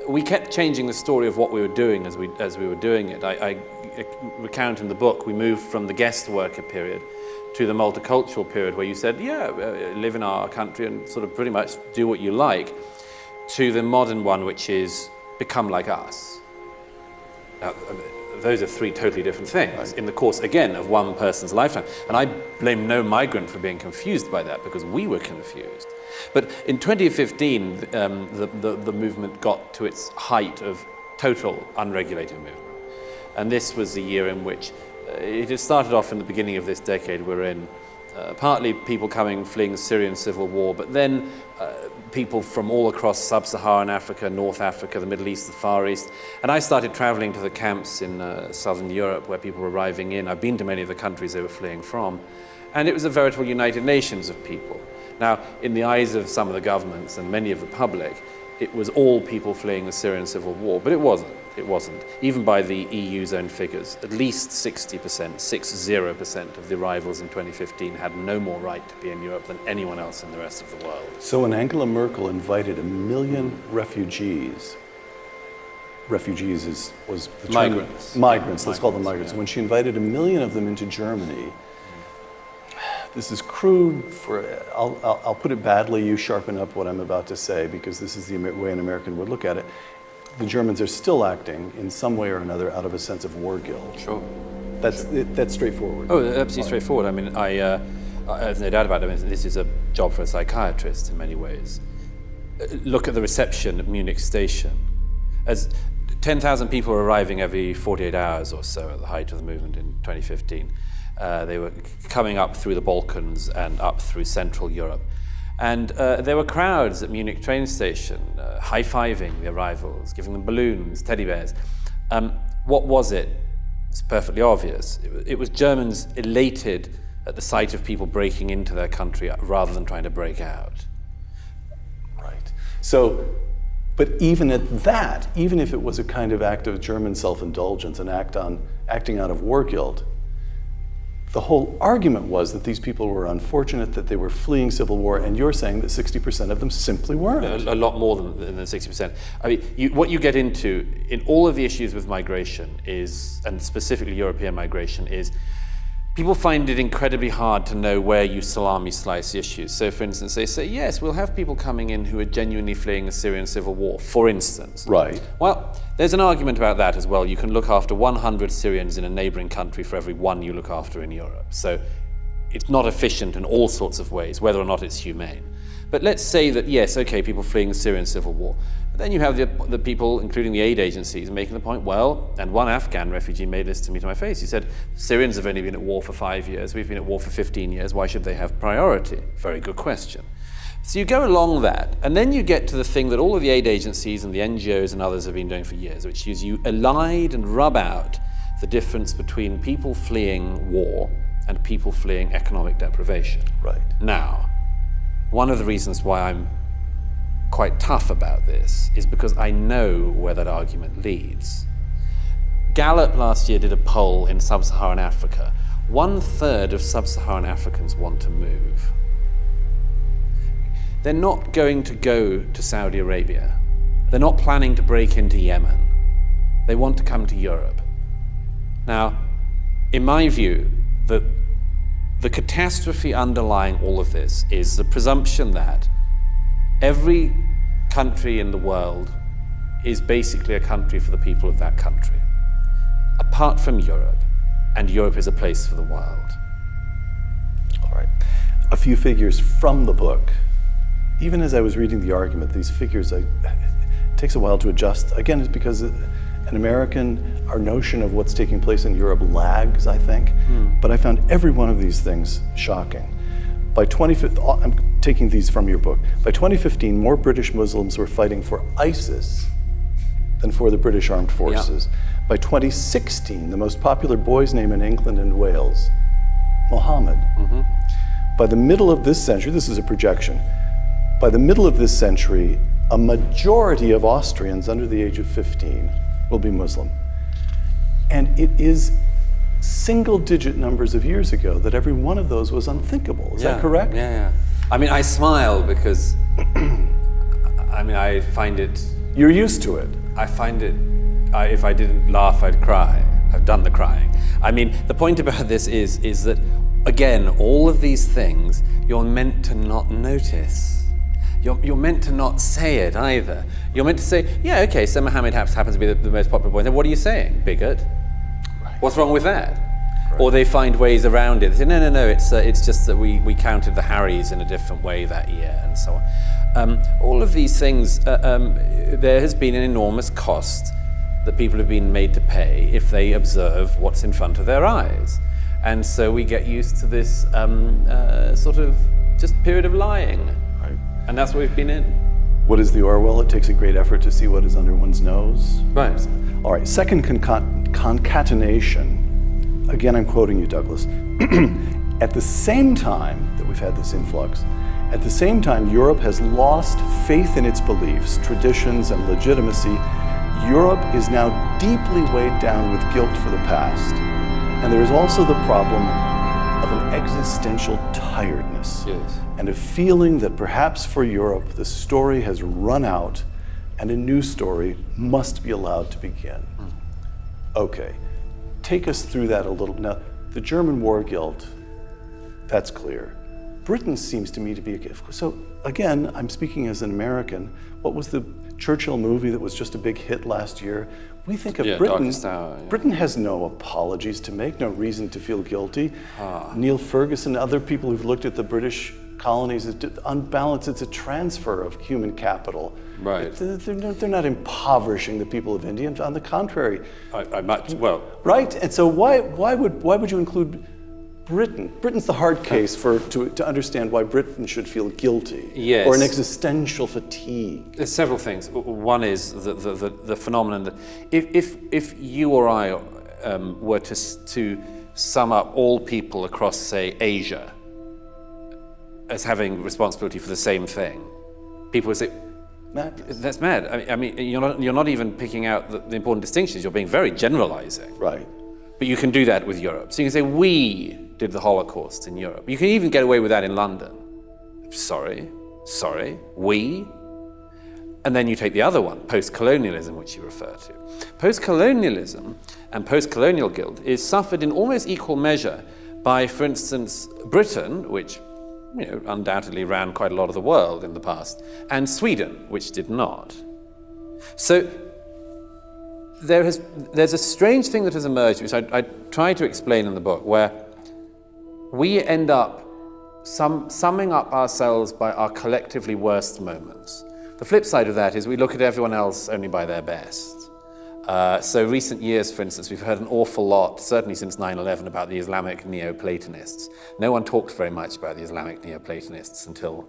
we kept changing the story of what we were doing as we were doing it. I recount in the book, we moved from the guest worker period to the multicultural period where you said, live in our country and sort of pretty much do what you like, to the modern one, which is become like us. Now, those are three totally different things in the course, again, of one person's lifetime. And I blame no migrant for being confused by that, because we were confused. But in 2015, the movement got to its height of total unregulated movement. And this was the year in which it had started off in the beginning of this decade we're in, partly people fleeing the Syrian civil war, but then people from all across sub-Saharan Africa, North Africa, the Middle East, the Far East. And I started traveling to the camps in southern Europe where people were arriving in. I've been to many of the countries they were fleeing from. And it was a veritable United Nations of people. Now, in the eyes of some of the governments and many of the public, it was all people fleeing the Syrian civil war, but it wasn't. It wasn't. Even by the EU's own figures, at least 60% of the arrivals in 2015 had no more right to be in Europe than anyone else in the rest of the world. So when Angela Merkel invited 1 million refugees was the term, migrants, let's call them migrants. Yeah. When she invited 1 million of them into Germany, this is crude. I'll put it badly. You sharpen up what I'm about to say, because this is the way an American would look at it. The Germans are still acting in some way or another out of a sense of war guilt. Sure. That's straightforward. Oh, absolutely straightforward. I mean, there's no doubt about it. I mean, this is a job for a psychiatrist in many ways. Look at the reception at Munich station. As 10,000 people were arriving every 48 hours or so at the height of the movement in 2015. They were coming up through the Balkans and up through Central Europe. And there were crowds at Munich train station, high-fiving the arrivals, giving them balloons, teddy bears. What was it? It's perfectly obvious. It was Germans elated at the sight of people breaking into their country rather than trying to break out. Right. So, but even at that, even if it was a kind of act of German self-indulgence and acting out of war guilt, the whole argument was that these people were unfortunate, that they were fleeing civil war, and you're saying that 60% of them simply weren't. A lot more than 60%. I mean, what you get into in all of the issues with migration is, and specifically European migration, is people find it incredibly hard to know where you salami slice issues. So, for instance, they say, yes, we'll have people coming in who are genuinely fleeing the Syrian civil war, for instance. Right. Well, there's an argument about that as well. You can look after 100 Syrians in a neighboring country for every one you look after in Europe. So it's not efficient in all sorts of ways, whether or not it's humane. But let's say that, yes, okay, people fleeing the Syrian civil war. But then you have the people, including the aid agencies, making the point, well, and one Afghan refugee made this to me to my face. He said, Syrians have only been at war for 5 years. We've been at war for 15 years. Why should they have priority? Very good question. So you go along that, and then you get to the thing that all of the aid agencies and the NGOs and others have been doing for years, which is you elide and rub out the difference between people fleeing war and people fleeing economic deprivation. Right. Now, one of the reasons why I'm quite tough about this is because I know where that argument leads. Gallup last year did a poll in sub-Saharan Africa. 1/3 of sub-Saharan Africans want to move. They're not going to go to Saudi Arabia. They're not planning to break into Yemen. They want to come to Europe. Now, in my view, the catastrophe underlying all of this is the presumption that every country in the world is basically a country for the people of that country, apart from Europe, and Europe is a place for the world. All right. A few figures from the book. Even as I was reading the argument, these figures, it takes a while to adjust. Again, it's because an American, our notion of what's taking place in Europe lags, I think. But I found every one of these things shocking. By 2015, I'm taking these from your book. By 2015, more British Muslims were fighting for ISIS than for the British Armed Forces. Yeah. By 2016, the most popular boy's name in England and Wales, Mohammed. Mm-hmm. By the middle of this century, this is a projection, by the middle of this century, a majority of Austrians under the age of 15 will be Muslim. And it is single-digit numbers of years ago that every one of those was unthinkable. Is that correct? Yeah. I mean, I smile because, I find it You're used to it. I find it, if I didn't laugh, I'd cry. I've done the crying. I mean, the point about this is that, again, all of these things you're meant to not notice. You're meant to not say it either. You're meant to say, yeah, okay, so Mohammed happens to be the most popular boy. Then what are you saying, bigot? Right. What's wrong with that? Right. Or they find ways around it. They say, no, it's just that we counted the Harrys in a different way that year, and so on. All of these things, there has been an enormous cost that people have been made to pay if they observe what's in front of their eyes. And so we get used to this sort of just period of lying. Right. And that's what we've been in. What is the Orwell? It takes a great effort to see what is under one's nose. Right. All right, second concatenation. Again, I'm quoting you, Douglas. At the same time that we've had this influx, at the same time Europe has lost faith in its beliefs, traditions, and legitimacy. Europe is now deeply weighed down with guilt for the past. And there is also the problem of an existential tiredness. Yes. And a feeling that perhaps for Europe the story has run out and a new story must be allowed to begin. Okay, take us through that a little. Now, the German war guilt, that's clear. Britain seems to me to be a gift. So again, I'm speaking as an American. What was the Churchill movie that was just a big hit last year? We think of Britain. Darkest Hour, yeah. Britain has no apologies to make, no reason to feel guilty. Neil Ferguson, other people who've looked at the British colonies, on balance, it's a transfer of human capital. Right. They're not impoverishing the people of India. On the contrary. Right, and so why would you include Britain? Britain's the hard case to understand why Britain should feel guilty. Yes. Or an existential fatigue. There's several things. One is the phenomenon that if you or I were to sum up all people across, say, Asia as having responsibility for the same thing, people would say, Madness. That's mad. I mean, you're not even picking out the important distinctions. You're being very generalizing. Right. But you can do that with Europe. So you can say, we did the Holocaust in Europe. You can even get away with that in London. Sorry, we. And then you take the other one, post-colonialism, which you refer to. Post-colonialism and post-colonial guilt is suffered in almost equal measure by, for instance, Britain, which undoubtedly ran quite a lot of the world in the past, and Sweden, which did not. So there's a strange thing that has emerged, which I try to explain in the book, where we end up summing up ourselves by our collectively worst moments. The flip side of that is we look at everyone else only by their best. So recent years, for instance, we've heard an awful lot, certainly since 9/11, about the Islamic Neoplatonists. No one talked very much about the Islamic Neoplatonists until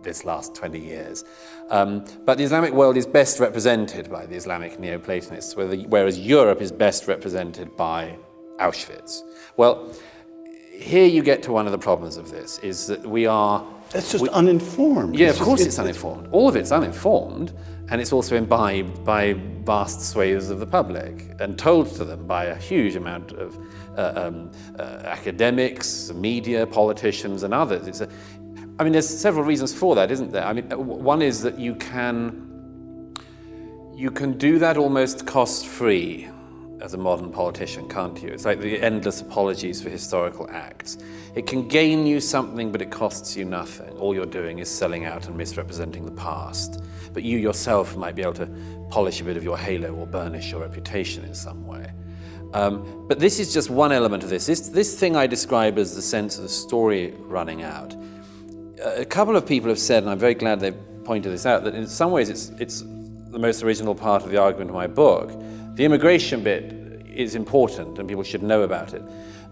this last 20 years. But the Islamic world is best represented by the Islamic Neoplatonists, whereas Europe is best represented by Auschwitz. Well, here you get to one of the problems of this, is that we are... That's just uninformed. Yeah, of course it's uninformed. All of it's uninformed, and it's also imbibed by vast swathes of the public and told to them by a huge amount of academics, media, politicians, and others. There's several reasons for that, isn't there? One is that you can do that almost cost-free as a modern politician, can't you? It's like the endless apologies for historical acts. It can gain you something, but it costs you nothing. All you're doing is selling out and misrepresenting the past. But you yourself might be able to polish a bit of your halo or burnish your reputation in some way. But this is just one element of this. This thing I describe as the sense of the story running out. A couple of people have said, and I'm very glad they've pointed this out, that in some ways it's the most original part of the argument of my book. The immigration bit is important and people should know about it.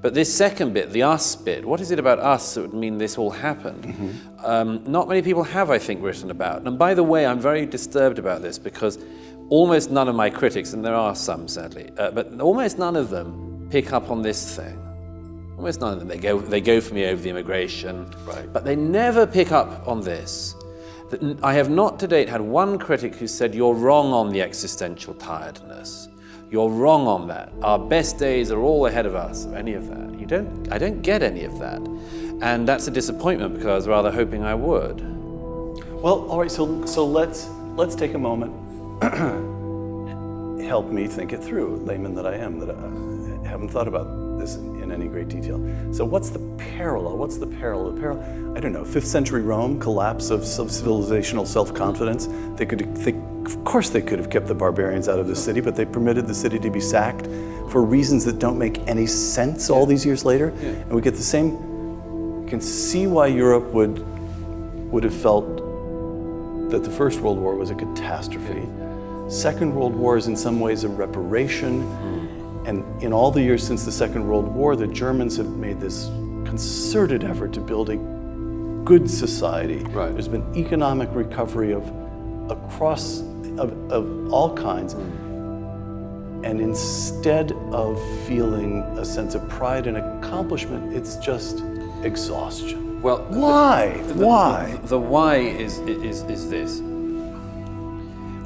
But this second bit, the us bit, what is it about us that would mean this all happened? Mm-hmm. Not many people have, I think, written about. And by the way, I'm very disturbed about this because almost none of my critics, and there are some sadly, but almost none of them pick up on this thing. Almost none of them. They go for me over the immigration, right. But they never pick up on this. I have not to date had one critic who said, you're wrong on the existential tiredness. You're wrong on that. Our best days are all ahead of us, or any of that. I don't get any of that. And that's a disappointment because I was rather hoping I would. Well, all right, so let's take a moment. helped me think it through, layman that I am, that I haven't thought about this in any great detail. So what's the parallel? What's the parallel? The parallel, I don't know, 5th century Rome, collapse of civilizational self-confidence. Of course they could have kept the barbarians out of the city, but they permitted the city to be sacked for reasons that don't make any sense all these years later. Yeah. And we get the same, you can see why Europe would have felt that the First World War was a catastrophe. Second World War is in some ways a reparation. And in all the years since the Second World War, the Germans have made this concerted effort to build a good society. Right. There's been economic recovery of all kinds. And instead of feeling a sense of pride and accomplishment, it's just exhaustion. Well, why? Why? The why is this.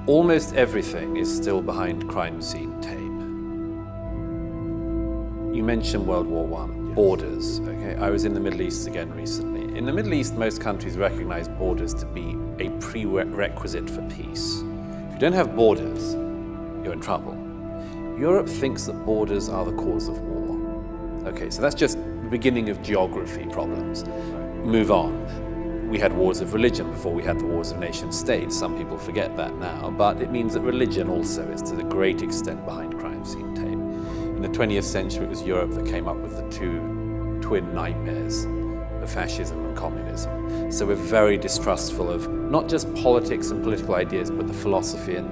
Almost everything is still behind crime scene tape. You mentioned World War I, borders, okay? I was in the Middle East again recently. In the Middle East, most countries recognize borders to be a prerequisite for peace. If you don't have borders, you're in trouble. Europe thinks that borders are the cause of war. Okay, so that's just the beginning of geography problems. Move on. We had wars of religion before we had the wars of nation states. Some people forget that now, but it means that religion also is to a great extent behind crime scene tape. In the 20th century, it was Europe that came up with the two twin nightmares of fascism and communism. So we're very distrustful of not just politics and political ideas, but the philosophy and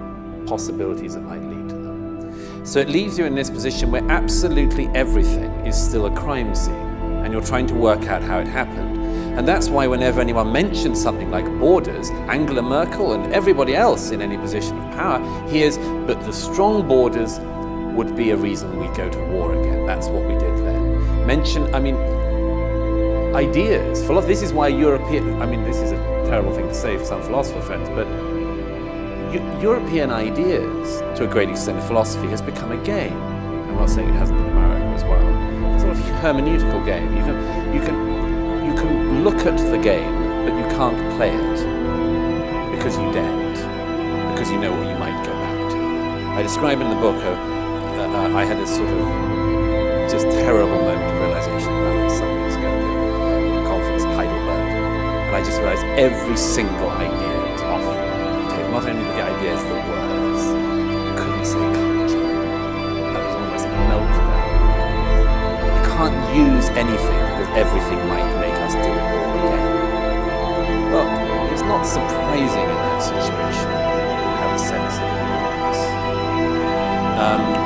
possibilities that might lead to them. So it leaves you in this position where absolutely everything is still a crime scene, and you're trying to work out how it happened. And that's why whenever anyone mentions something like borders, Angela Merkel and everybody else in any position of power hears, but the strong borders would be a reason we go to war again. That's what we did then. Ideas. This is why this is a terrible thing to say for some philosopher friends, but European ideas, to a great extent, philosophy has become a game. I'm not saying it hasn't in America as well. It's sort of a hermeneutical game. You can look at the game, but you can't play it because you daren't, because you know what you might go back to. I describe in the book I had this sort of just terrible moment of realization about this some years ago at a conference in Heidelberg, and I just realized every single idea was off the table. Not only the ideas, the words. I couldn't say culture. I was almost melted down. You can't use anything because everything might make us do it all again. Well, it's not surprising in that situation that you have a sense of awareness.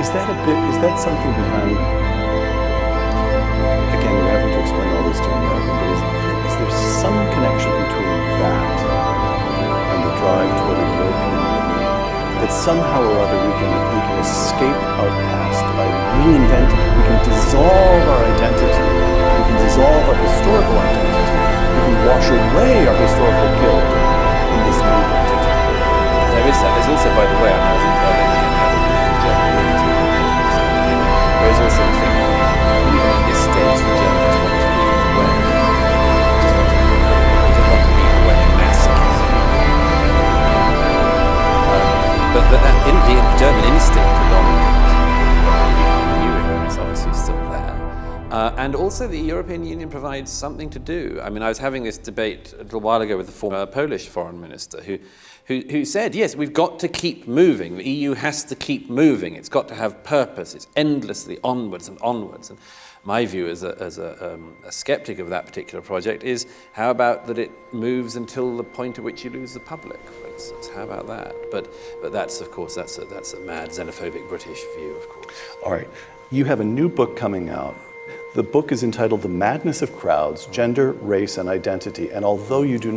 Is that something behind, again, we're having to explain all this to American, but is there some connection between that and the drive toward a European Union, that somehow or other we can escape our past by reinventing, we can dissolve our identity, we can dissolve our historical identity, we can wash away our historical guilt in this new identity? There is that. There's also, by the way, I was in Berlin again the other week in Germany. There is also the thing, even at this stage, the Germans want to lead the way. They just want to lead the way in massacres. But that the German instinct to dominate, is obviously still there. And also the European Union provides something to do. I mean, I was having this debate a little while ago with the former Polish foreign minister who said, yes, we've got to keep moving. The EU has to keep moving. It's got to have purpose. It's endlessly onwards and onwards. And my view as a skeptic of that particular project is, how about that it moves until the point at which you lose the public, for instance? How about that? But that's, of course, that's a mad xenophobic British view, of course. All right. You have a new book coming out. The book is entitled The Madness of Crowds, Gender, Race, and Identity. And although you do